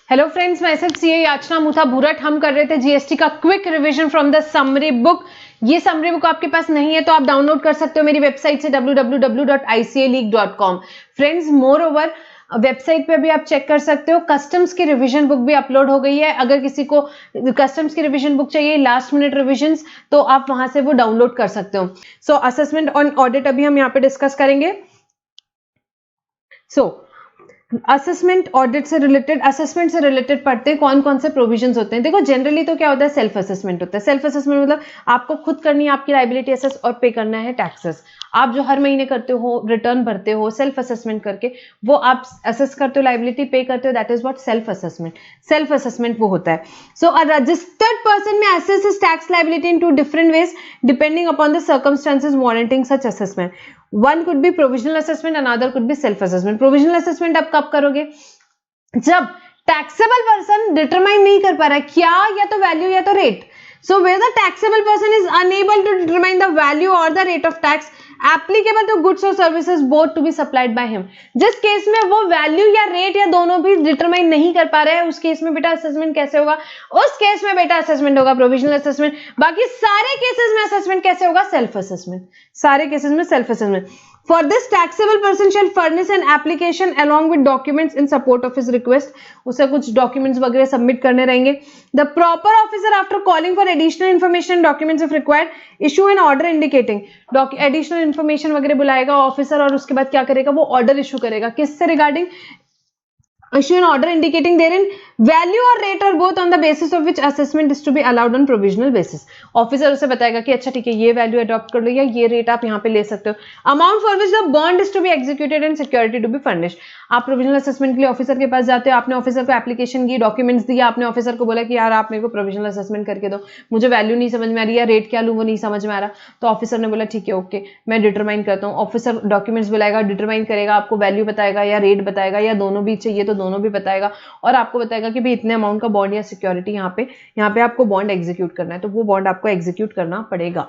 Hello friends, मैं एसएफसीए याचना मुथा भूरट हम कर रहे थे जीएसटी का quick revision from the summary book. ये समरी बुक आपके पास नहीं है तो आप डाउनलोड कर सकते हो मेरी वेबसाइट से www.icaleague.com। Friends, more over website पे भी आप चेक कर सकते हो, कस्टम्स की रिवीजन बुक भी अपलोड हो गई है। अगर किसी को कस्टम्स की रिवीजन बुक चाहिए, लास्ट मिनट रिवीजंस, तो आप वहां से वो डाउनलोड कर सकते हो। सो असेसमेंट ऑन ऑडिट अभी हम यहाँ पे डिस्कस करेंगे। असेसमेंट ऑडिट से रिलेटेड, असेसमेंट से रिलेटेड पढ़ते हैं कौन कौन से प्रोविजंस होते हैं। देखो, जनरली तो क्या होता है, सेल्फ असेसमेंट होता है। सेल्फ असेसमेंट मतलब आपको खुद करनी है आपकी लायबिलिटी असेस और पे करना है टैक्सेस। आप जो हर महीने करते हो, रिटर्न भरते हो सेल्फ असेसमेंट करके, वो आप असेस करते हो, लायबिलिटी पे करते हो, that is what self assessment. Self assessment वो होता है। So a registered person may assess his tax liability in 2 different ways depending upon the circumstances warranting such assessment. One could be provisional assessment, another could be self assessment. Provisional assessment आप कब करोगे? जब taxable person determine नहीं कर पा रहा है क्या, या तो वैल्यू या तो rate. So where the taxable person is unable to determine the value or the rate of tax applicable to goods or services both to be supplied by him, जिस केस में वो वैल्यू या rate या दोनों भी determine नहीं कर पा रहे हैं, उस केस में बेटा असेसमेंट कैसे होगा? उस केस में बेटा असेसमेंट होगा प्रोविजनल असेसमेंट। बाकी सारे केसेस में असेसमेंट कैसे होगा? Self assessment. सारे केसेस में self assessment. For this, taxable person shall furnish an application along with documents in support of his request. उसे कुछ documents वगैरह submit करने रहेंगे। The proper officer, after calling for additional information and documents if required, issue an order indicating additional information वगैरह बुलाएगा officer, और उसके बाद क्या करेगा? वो ऑर्डर इशू करेगा। किससे regarding? Issue an order indicating therein value or rate or both on the basis of which assessment is to be allowed on provisional basis. Officer उसे बताएगा कि अच्छा ठीक है, ये वैल्यू अडॉप्ट कर लो या ये रेट आप यहाँ पे ले सकते हो। Amount for which the bond is to be executed and security to be furnished. आप प्रोविजनल असेसमेंट के लिए ऑफिसर के पास जाते हो, आपने ऑफिसर को एप्लीकेशन की, डॉक्यूमेंट्स दिया, आपने ऑफिसर को बोला कि यार आप मेरे को प्रोविजनल असेसमेंट करके दो, मुझे वैल्यू नहीं समझ में आ रही है, रेट क्या लूँ वो नहीं समझ में आ रहा। तो ऑफिसर ने बोला ठीक है, ओके, मैं डिटरमाइन करता हूँ। ऑफिसर डॉक्यूमेंट्स बुलाएगा, डिटरमाइन करेगा, आपको वैल्यू बताएगा या रेट बताएगा, या दोनों भी चाहिए तो दोनों भी बताएगा, और आपको बताएगा कि भाई इतने अमाउंट का बॉन्ड या सिक्योरिटी यहाँ पे आपको बॉन्ड एग्जीक्यूट करना है, तो वो बॉन्ड आपको एग्जीक्यूट करना पड़ेगा।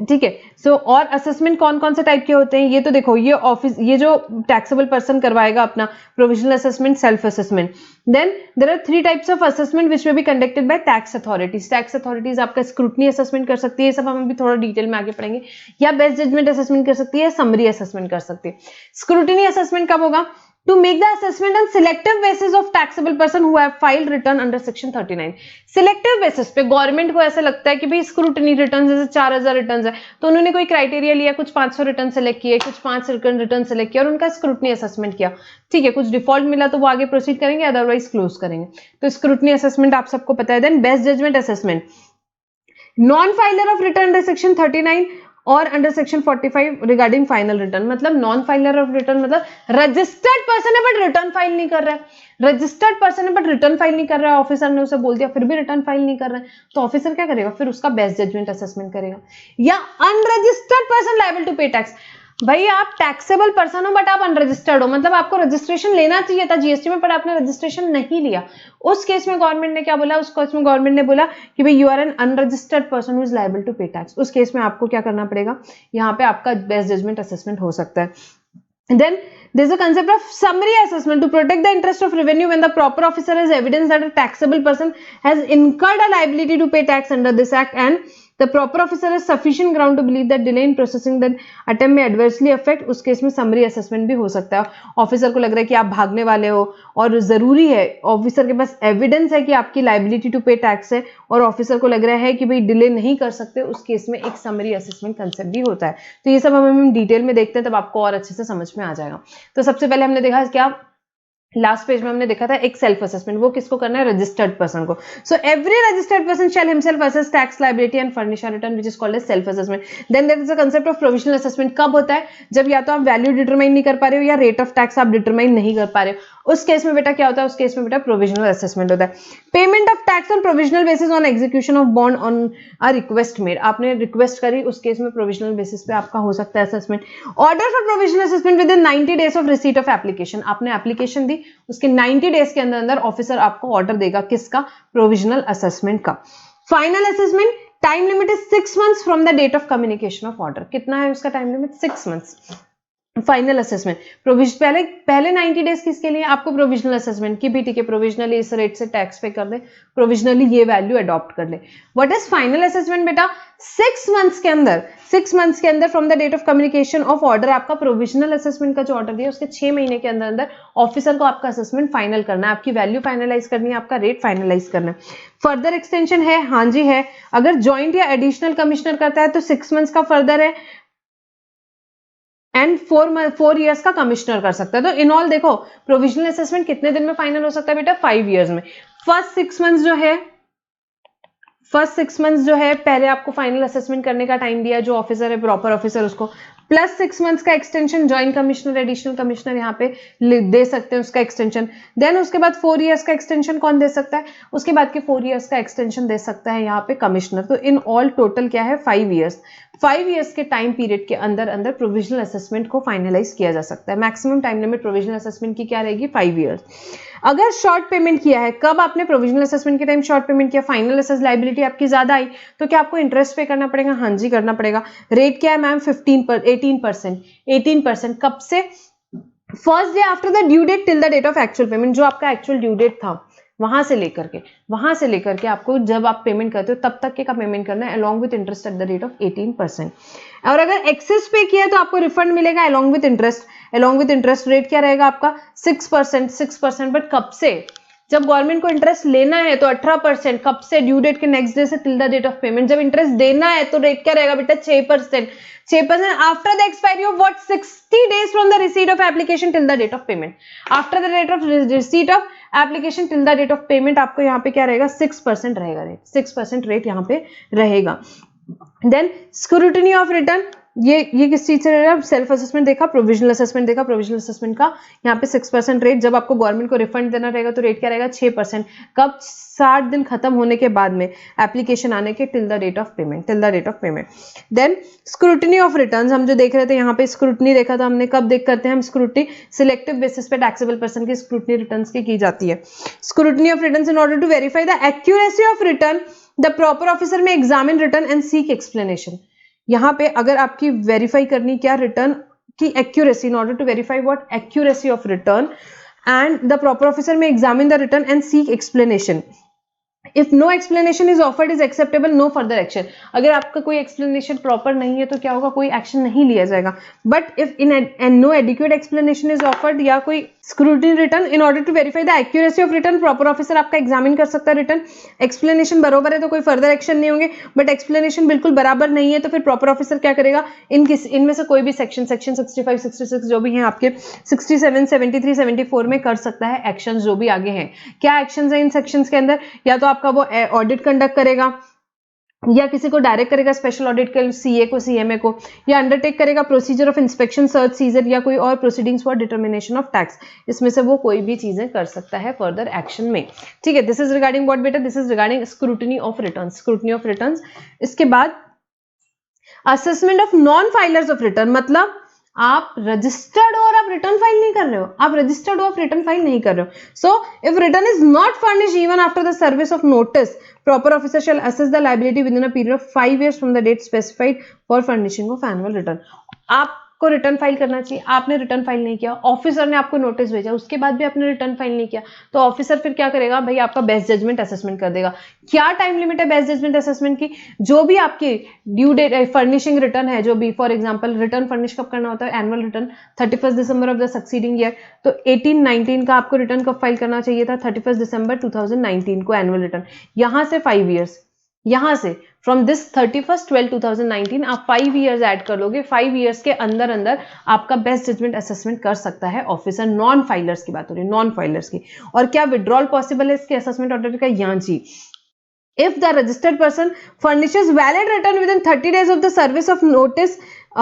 ठीक है। सो और असेसमेंट कौन कौन से टाइप के होते हैं ये तो देखो, ये जो टैक्सेबल पर्सन करवाएगा अपना provisional assessment, self assessment. Then there are 3 types of assessment which will be conducted by tax authorities. Tax authorities आपका स्क्रूटनी असेसमेंट कर सकती है, सब हम अभी थोड़ा डिटेल में आगे पढ़ेंगे, या बेस्ट जजमेंट असेसमेंट कर सकती है, समरी असेसमेंट कर सकती है। स्क्रूटनी असेसमेंट कब होगा? To make the assessment on selective basis of taxable person who have filed return under section 39। selective basis पे गवर्नमेंट को ऐसा लगता है कि भाई स्क्रूटनी रिटर्न जैसे 4000 रिटर्न है, तो उन्होंने कोई क्राइटेरिया लिया, कुछ 500 रिटर्न सेलेक्ट किए, कुछ 5 रिटर्न सेलेक्ट किया और उनका स्क्रूटनी असेसमेंट किया। ठीक है, कुछ डिफॉल्ट मिला तो वो आगे प्रोसीड करेंगे, अदरवाइज क्लोज करेंगे। तो स्क्रूटनी असेसमेंट आप सबको पता है। Then best judgement assessment, non filer of return under section 39 और under section 45 regarding final return. मतलब नॉन फाइलर ऑफ रिटर्न मतलब रजिस्टर्ड पर्सन है बट रिटर्न फाइल नहीं कर रहा है। रजिस्टर्ड पर्सन है बट रिटर्न फाइल नहीं कर रहा है, ऑफिसर ने उसे बोल दिया फिर भी रिटर्न फाइल नहीं कर रहा है, तो ऑफिसर क्या करेगा? फिर उसका बेस्ट जजमेंट असेसमेंट करेगा। या unregistered person liable to pay tax. भाई आप टैक्सेबल पर्सन हो बट आप अनरजिस्टर्ड हो, मतलब आपको रजिस्ट्रेशन लेना चाहिए था जीएसटी में पर आपने रजिस्ट्रेशन नहीं लिया। उस केस में गवर्नमेंट ने क्या बोला? उस केस में गवर्नमेंट ने बोला कि भाई you are an unregistered person who is liable to pay tax. उस केस में आपको क्या करना पड़ेगा? यहाँ पे आपका बेस्ट जजमेंट असेसमेंट हो सकता है। Then there is a concept of summary assessment to protect the interest of revenue when the proper officer has evidence that a taxable person has incurred a liability to pay tax under this act and the proper officer has sufficient ground to believe that delay in processing that attempt may adversely affect। उस case में summary assessment भी हो सकता है। Officer को लग रहा है कि आप भागने वाले हो और जरूरी है, ऑफिसर के पास एविडेंस है कि आपकी लायबिलिटी टू पे टैक्स है और ऑफिसर को लग रहा है कि भाई डिले नहीं कर सकते, उस केस में एक समरी असेसमेंट कंसेप्ट भी होता है। तो ये सब हम डिटेल में देखते हैं, तब आपको और अच्छे से समझ में आ जाएगा। तो सबसे पहले हमने देखा क्या, लास्ट पेज में हमने देखा था एक सेल्फ असेसमेंट, वो किसको करना है? रजिस्टर्ड पर्सन को। So every registered person shall himself assess tax liability and furnish a return which is called as self assessment. Then there is a concept of provisional assessment. कब होता है? जब या तो आप वैल्यू डिटरमाइन नहीं कर पा रहे हो या रेट ऑफ टैक्स आप डिटरमाइन नहीं कर पा रहे हो। उस केस में बेटा क्या होता है? उस केस में बेटा प्रोविजनल असेसमेंट होता है। Payment of tax on provisional basis on execution of bond on a request made. आपने रिक्वेस्ट करी, उस केस में प्रोविजनल बेसिस पे आपका हो सकता है assessment. Order for provisional assessment with in 90 days of receipt of application. आपने एप्लीकेशन दी, उसके 90 डेज के अंदर ऑफिसर आपको ऑर्डर देगा, किसका? प्रोविजनल असेसमेंट का। Final assessment, time limit is 6 months from the date of communication of order. कितना है उसका time limit? 6 months। Final assessment पहले 90 डेज किसके लिए, आपको प्रोविजनल असेसमेंट की भी ठीक है, प्रोविजनली इस रेट से टैक्स पे कर ले, प्रोविजनली ये वैल्यू अडॉप्ट कर ले। व्हाट इज फाइनल असेसमेंट बेटा, 6 मंथ्स के अंदर from the date of communication of order, आपका प्रोविजनल असेसमेंट का जो ऑर्डर दिया उसके 6 महीने के अंदर अंदर ऑफिसर को आपका असेसमेंट फाइनल करना है, आपकी वैल्यू फाइनलाइज करनी है, आपका रेट फाइनलाइज करना है। फर्दर एक्सटेंशन है, हाँ जी है, अगर ज्वाइंट या एडिशनल कमिश्नर करता है तो 6 मंथ्स का फर्दर है एंड 4 इयर्स का कमिश्नर कर सकता है। तो इन ऑल देखो प्रोविजनल असेसमेंट कितने दिन में फाइनल हो सकता है बेटा, 5 इयर्स में। फर्स्ट 6 मंथ्स जो है पहले आपको फाइनल असेसमेंट करने का टाइम दिया, जो ऑफिसर है प्रॉपर ऑफिसर उसको, प्लस 6 मंथ्स का extension, joint commissioner additional commissioner यहाँ पे दे सकते हैं उसका एक्सटेंशन। देन उसके बाद 4 इयर्स का एक्सटेंशन कौन दे सकता है, उसके बाद के 4 इयर्स का एक्सटेंशन दे सकता है यहाँ पे कमिश्नर। तो इन ऑल टोटल क्या है 5 इयर्स। 5 इयर्स के टाइम पीरियड के अंदर अंदर प्रोविजनल असेसमेंट को फाइनलाइज किया जा सकता है। Maximum time limit provisional assessment की क्या रहेगी, 5 इयर्स। अगर शॉर्ट पेमेंट किया है, कब आपने प्रोविजनल असेसमेंट के टाइम शॉर्ट पेमेंट किया, फाइनल असेस लायबिलिटी आपकी ज्यादा आई, तो क्या आपको इंटरेस्ट पे करना पड़ेगा, हाँ जी करना पड़ेगा। रेट क्या है मैम, 18%। कब से, first day after the due date till the date of actual payment, जो आपका एक्चुअल ड्यू डेट था वहां से लेकर के आपको जब आप पेमेंट करते हो तब तक के का पेमेंट करना है, along with interest at the rate of 18%। और अगर एक्सेस पे किया है तो आपको रिफंड मिलेगा अलॉन्ग विद इंटरेस्ट। रेट क्या रहेगा आपका 6%। बट कब से, जब गवर्नमेंट को इंटरेस्ट लेना है तो 18%, कब से, ड्यू डेट के नेक्स्ट डे से till the date of payment. जब इंटरेस्ट देना है तो रेट क्या रहेगा बेटा 6%। After the expiry of what 60 days from the receipt of application till the date of payment. After the date of receipt of application till the date of payment आपको यहाँ पे क्या रहेगा 6% रहेगा रेट, 6% रेट यहाँ पे रहेगा। देन स्क्रूटिनी ऑफ रिटर्न, ये किस चीज से रहेगा, सेल्फ असेसमेंट देखा, प्रोविजनल असेसमेंट देखा, प्रोविजनल असेसमेंट का यहाँ पे 6% रेट। जब आपको गवर्नमेंट को रिफंड देना रहेगा तो रेट क्या रहेगा 6%। कब, 60 दिन खत्म होने के बाद में, एप्लीकेशन आने के till the date of payment. Then scrutiny of returns, हम जो देख रहे थे यहाँ पे स्क्रूटिनी देखा था हमने, कब देख करते हैं हम स्क्रूटिनी, सिलेक्टिव बेसिस पे टैक्सेबल पर्सन की स्क्रूटिनी रिटर्न्स की जाती है। Scrutiny of returns, in order to verify the accuracy of return the proper officer may examine return and seek explanation. यहाँ पे अगर आपकी वेरीफाई करनी क्या, रिटर्न की accuracy, in order to verify what accuracy of return and the proper officer may examine the return and seek explanation. If no explanation is offered is acceptable, no further action. अगर आपका कोई explanation proper नहीं है तो क्या होगा, कोई action नहीं लिया जाएगा। But if in no adequate explanation is offered या कोई scrutiny return, in order to verify the accuracy of return, proper officer आपका एग्जामिन कर सकता है रिटर्न। एक्सप्लेनेशन बराबर है तो कोई फर्दर एक्शन नहीं होंगे, बट एक्सप्लेनेशन बिल्कुल बराबर नहीं है तो फिर प्रॉपर ऑफिसर क्या करेगा, इनमें से कोई भी सेक्शन 65, 66 जो भी हैं आपके 67, 73, 74 में कर सकता है एक्शन जो भी आगे हैं। क्या एक्शन है इन सेक्शंस के अंदर, या तो आपका वो ऑडिट कंडक्ट करेगा या किसी को डायरेक्ट करेगा, स्पेशल ऑडिट के सीए को, सीएमए को, या अंडरटेक करेगा procedure of inspection, search, seizure या कोई और proceedings for determination of tax. इसमें से वो कोई भी चीजें कर सकता है फर्दर एक्शन में। ठीक है, दिस इज रिगार्डिंग व्हाट बेटा, this is regarding scrutiny of returns. इसके बाद assessment of non filers of return, मतलब आप रजिस्टर्ड हो और आप रिटर्न फाइल नहीं कर रहे हो, आप रजिस्टर्ड हो आप रिटर्न फाइल नहीं कर रहे हो। So if return is not furnished even after the service of notice, proper officer shall assess the liability within a period of 5 years from the date specified for furnishing of annual return. आपको return file करना चाहिए, आपने return file नहीं किया, officer ने आपको notice भेजा, उसके बाद भी आपने रिटर्न फाइल नहीं किया, तो ऑफिसर फिर क्या करेगा भाई, आपका बेस्ट जजमेंट असेसमेंट कर देगा। क्या टाइम लिमिट है बेस्ट जजमेंट असेसमेंट की, जो भी आपकी ड्यू डेट फर्निशिंग रिटर्न है, जो भी फॉर एग्जांपल रिटर्न फर्निश कब करना होता है, annual return 31 December of the succeeding year, तो 18-19 का आपको रिटर्न कब फाइल करना चाहिए था, 31 दिसंबर 2019 को एनुअल रिटर्न। यहां से 5 years, यहां से फ्रॉम दिस 31/12/2019 आप 5 years ऐड कर लोगे, 5 years के अंदर अंदर आपका बेस्ट जजमेंट असेसमेंट कर सकता है ऑफिसर। नॉन फाइलर्स की बात हो रही है, नॉन फाइलर्स की। और क्या विड्रॉल पॉसिबल है इसके असेसमेंट ऑर्डर का, यहाँ जी, if the registered person furnishes valid return within 30 days of the service of notice,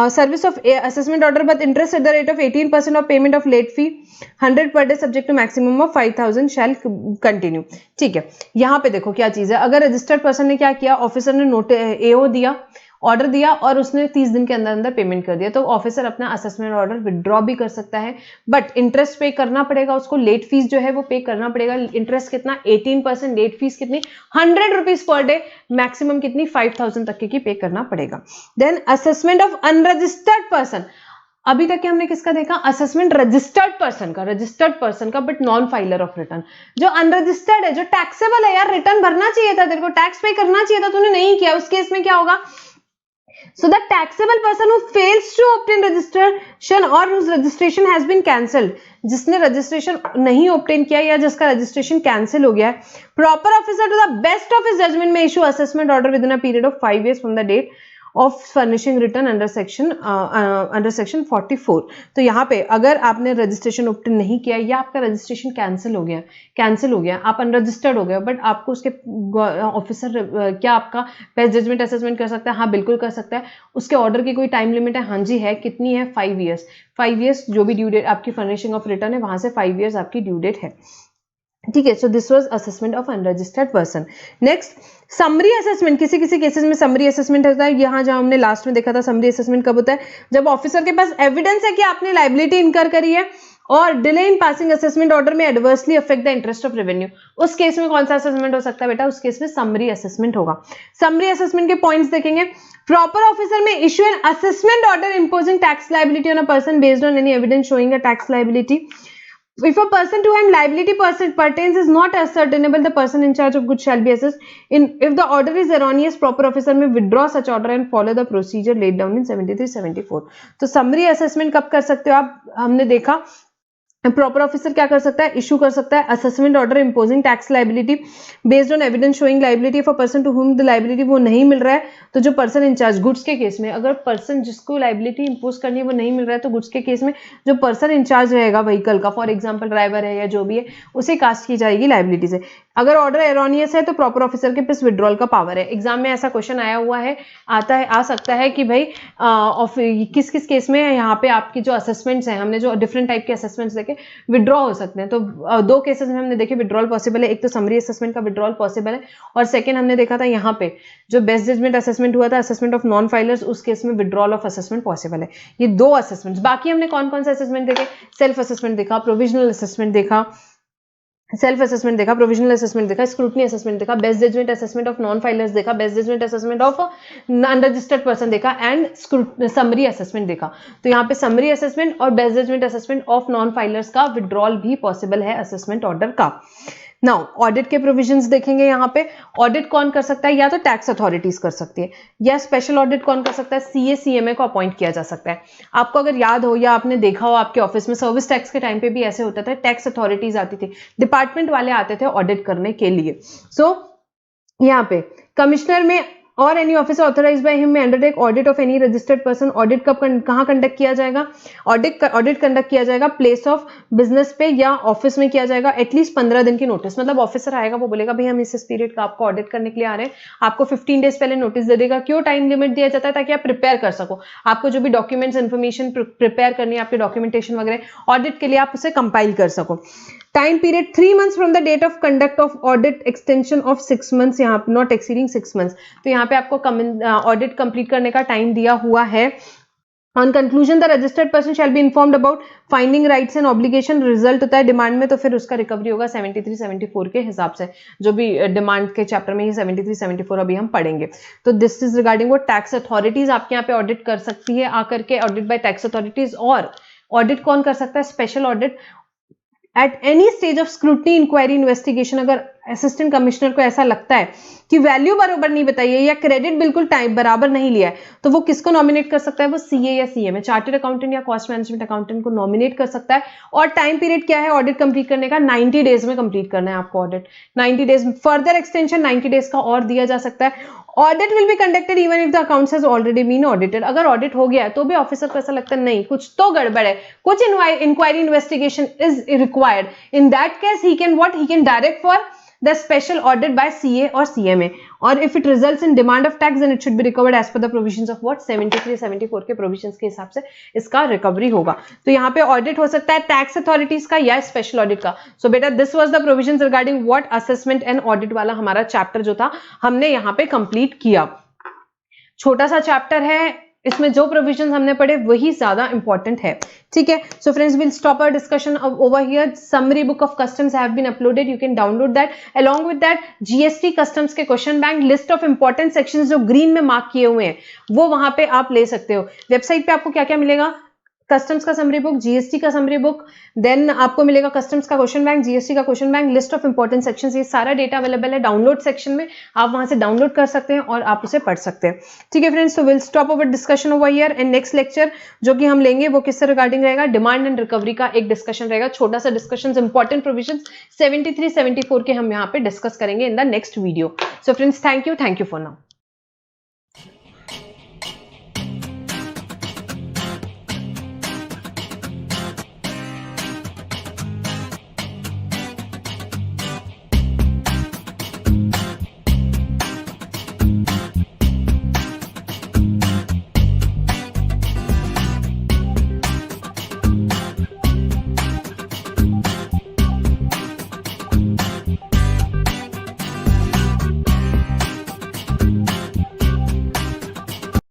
service of assessment order, but interest at the rate of 18% of payment of late fee 100 per day subject to maximum of 5000 shall continue। ठीक है, यहाँ पे देखो क्या चीज है, अगर registered person ने क्या किया, ऑफिसर ने नोटिस एओ दिया, ऑर्डर दिया और उसने 30 दिन के अंदर अंदर पेमेंट कर दिया, तो ऑफिसर अपना असेसमेंट ऑर्डर विड्रॉ भी कर सकता है, बट इंटरेस्ट पे करना पड़ेगा उसको, लेट फीस जो है वो पे करना पड़ेगा। इंटरेस्ट कितना 18%, लेट फीस कितनी 100 रुपीज पर डे, मैक्सिमम कितनी 5000 तक की पे करना पड़ेगा। Then assessment of unregistered person, अभी तक के हमने किसका देखा, असेसमेंट रजिस्टर्ड पर्सन का but non filer of return. जो अनरजिस्टर्ड है, जो टैक्सेबल है, यार रिटर्न भरना चाहिए था तेरे को, टैक्स पे करना चाहिए था, तूने नहीं किया, उस केस में क्या होगा, so the taxable person who fails to obtain registration or whose registration has been cancelled, जिसने रजिस्ट्रेशन नहीं ऑब्टेन किया या जिसका रजिस्ट्रेशन कैंसिल हो गया है, proper officer to the best of his judgment may issue assessment order within a period of 5 years from the date of furnishing return under section 44। तो यहाँ पे अगर आपने रजिस्ट्रेशन ऑब्टेन नहीं किया या आपका रजिस्ट्रेशन कैंसिल हो गया, आप अनरजिस्टर्ड हो गए, बट आपको उसके ऑफिसर क्या आपका बेस्ट जजमेंट असेसमेंट कर सकता है? हाँ बिल्कुल कर सकता है। उसके ऑर्डर की कोई टाइम लिमिट है? हाँ जी है। कितनी है? 5 years। 5 years जो भी ड्यू डेट आपकी फर्निशिंग ऑफ रिटर्न है वहां से 5 years आपकी ड्यू डेट है, ठीक है। So this was assessment of unregistered person. Next summary assessment. किसी किसी केसेस में समरी असेसमेंट होता है। यहाँ जहां हमने लास्ट में देखा था समरी असेसमेंट कब होता है, जब ऑफिसर के पास एविडेंस है कि आपने लायबिलिटी इनकर करी है और delay in passing assessment order may adversely affect the interest of revenue. उस केस में कौन सा असेसमेंट हो सकता है बेटा? उस केस में समरी असेसमेंट होगा। समरी असेसमेंट के पॉइंट्स देखेंगे। प्रॉपर ऑफिसर में issue an assessment order imposing tax liability on a person based on any evidence showing a tax liability. If a person to whom liability pertains is not ascertainable, the person in charge of goods shall be assessed. If the order is erroneous, proper officer may withdraw such order and follow the procedure laid down in 73-74. तो summary assessment कब कर सकते हो आप? हमने देखा proper officer क्या कर सकता है? इशू कर सकता है assessment order imposing tax liability based on evidence showing liability for person to whom the liability वो नहीं मिल रहा है, तो जो पर्सन इंचार्ज गुड्स के केस में, अगर पर्सन जिसको लायबिलिटी इंपोज करनी है वो नहीं मिल रहा है, तो गुड्स के केस में जो पर्सन इंचार्ज रहेगा व्हीकल का, फॉर एग्जाम्पल ड्राइवर है या जो भी है, उसे कास्ट की जाएगी लायबिलिटी से। अगर ऑर्डर एरोनियस है तो प्रॉपर ऑफिसर के पास विड्रॉल का पावर है। एग्जाम में ऐसा क्वेश्चन आया हुआ है, आ सकता है कि भाई किस किस केस में यहाँ पे आपकी जो असेसमेंट्स हैं, हमने जो डिफरेंट टाइप के असेसमेंट्स देखे विड्रॉ हो सकते हैं। तो दो केसेस में हमने देखे विड्रॉल पॉसिबल है, एक तो समरी असेसमेंट का विड्रॉल पॉसिबल है और सेकंड हमने देखा था यहाँ पे जो बेस्ट जजमेंट असेसमेंट हुआ था, असेसमेंट ऑफ नॉन फाइलर्स, उस केस में विड्रॉल ऑफ असेसमेंट पॉसिबल है। ये दो असेसमेंट्स। बाकी हमने कौन कौन से असेसमेंट देखे? सेल्फ असेसमेंट देखा, प्रोविजनल असेसमेंट देखा, सेल्फ असेसमेंट देखा, प्रोविजनल असेसमेंट देखा, स्क्रूटनी असेसमेंट देखा, best judgement assessment of non filers देखा, best judgement assessment of unregistered person देखा एंड समरी असेसमेंट देखा। तो यहाँ पे समरी असेसमेंट और best judgement assessment of non filers का विड्रॉल भी पॉसिबल है असेसमेंट ऑर्डर का। नाउ ऑडिट के प्रोविजंस देखेंगे। यहाँ पे ऑडिट कौन कर सकता है? या तो टैक्स अथॉरिटीज कर सकती है, या स्पेशल ऑडिट कौन कर सकता है? सीए सीएमए को अपॉइंट किया जा सकता है। आपको अगर याद हो या आपने देखा हो आपके ऑफिस में सर्विस टैक्स के टाइम पे भी ऐसे होता था, टैक्स अथॉरिटीज आती थी, डिपार्टमेंट वाले आते थे ऑडिट करने के लिए। सो यहाँ पे कमिश्नर में और any officer authorized by him may undertake audit of any registered person. Audit कब कहाँ कंडक्ट किया जाएगा? ऑडिट कंडक्ट किया जाएगा प्लेस ऑफ बिजनेस पे या ऑफिस में किया जाएगा। एटलीस्ट 15 दिन की नोटिस, मतलब ऑफिसर आएगा, वो बोलेगा भाई हम इस पीरियड का आपको ऑडिट करने के लिए आ रहे हैं, आपको 15 डेज पहले नोटिस दे देगा। क्यों टाइम लिमिट दिया जाता है? ताकि आप प्रिपेयर कर सको, आपको जो भी डॉक्यूमेंट्स इन्फॉर्मेशन प्रिपेयर करनी है, आपके डॉक्यूमेंटेशन वगैरह ऑडिट के लिए आप उसे कंपाइल कर सको। Time period 3 months from the date of conduct of audit, extension of 6 months, यहाँ पे नॉट एक्सीडिंग 6 months। तो यहाँ पे आपको ऑडिट कंप्लीट करने का टाइम दिया हुआ है। On conclusion the registered person shall be informed about finding rights and obligation. Result होता है डिमांड में, तो फिर उसका रिकवरी होगा 73-74 के हिसाब से, जो भी डिमांड के चैप्टर में ही 73-74 अभी हम पढ़ेंगे। तो दिस इज रिगार्डिंग वो टैक्स अथॉरिटीज आपके यहाँ पे ऑडिट कर सकती है आकर के, ऑडिट बाय टैक्स अथॉरिटीज। और ऑडिट कौन कर सकता है? Special audit at any stage of scrutiny, inquiry, investigation. अगर असिस्टेंट कमिश्नर को ऐसा लगता है कि वैल्यू बराबर नहीं बताई है या क्रेडिट बिल्कुल टाइम बराबर नहीं लिया है, तो वो किसको नॉमिनेट कर सकता है? वो सीए या सीएमए, चार्टर्ड अकाउंटेंट या कॉस्ट मैनेजमेंट अकाउंटेंट को नॉमिनेट कर सकता है। और टाइम पीरियड क्या है ऑडिट कंप्लीट करने का? 90 डेज में कंप्लीट करना है आपको audit. 90 days, further extension 90 days का और दिया जा सकता है। Audit will be conducted even if the accounts has already been audited. अगर ऑडिट हो गया है तो भी ऑफिसर को ऐसा लगता है नहीं कुछ तो गड़बड़ है, कुछ inquiry investigation is required, in that case he can direct for the special audit by CA or CMA, or if it results in demand of tax then it should be recovered as per the provisions of what 73-74 के provisions के हिसाब से इसका recovery होगा। तो यहाँ पे audit हो सकता है टैक्स अथॉरिटीज का या स्पेशल ऑडिट का। सो बेटा this was the provisions regarding what assessment and audit वाला हमारा चैप्टर जो था हमने यहाँ पे कंप्लीट किया। छोटा सा चैप्टर है, इसमें जो प्रोविजंस हमने पढ़े वही ज्यादा इंपॉर्टेंट है, ठीक है। So friends will stop our discussion over here. Summary book of customs have been uploaded, you can download that. Along with that GST customs के question bank, list of important sections जो green में mark किए हुए हैं वो वहां पे आप ले सकते हो। वेबसाइट पे आपको क्या क्या मिलेगा? कस्टम्स का समरी बुक, जीएसटी का समरी बुक, देन आपको मिलेगा कस्टम्स का क्वेश्चन बैंक, जीएसटी का question bank, list of important sections, ये सारा डेटा अवेलेबल है डाउनलोड सेक्शन में, आप वहां से डाउनलोड कर सकते हैं और आप उसे पढ़ सकते हैं। ठीक है friends, so will stop our discussion over here and next lecture जो कि हम लेंगे वो किससे रिगार्डिंग रहेगा, डिमांड एंड रिकवरी का एक डिस्कशन रहेगा, छोटा सा डिस्कशन, इंपॉर्टेंट प्रोविजन 73-74 के हम यहाँ पे डिस्कस करेंगे in the next video. So friends, thank you for now.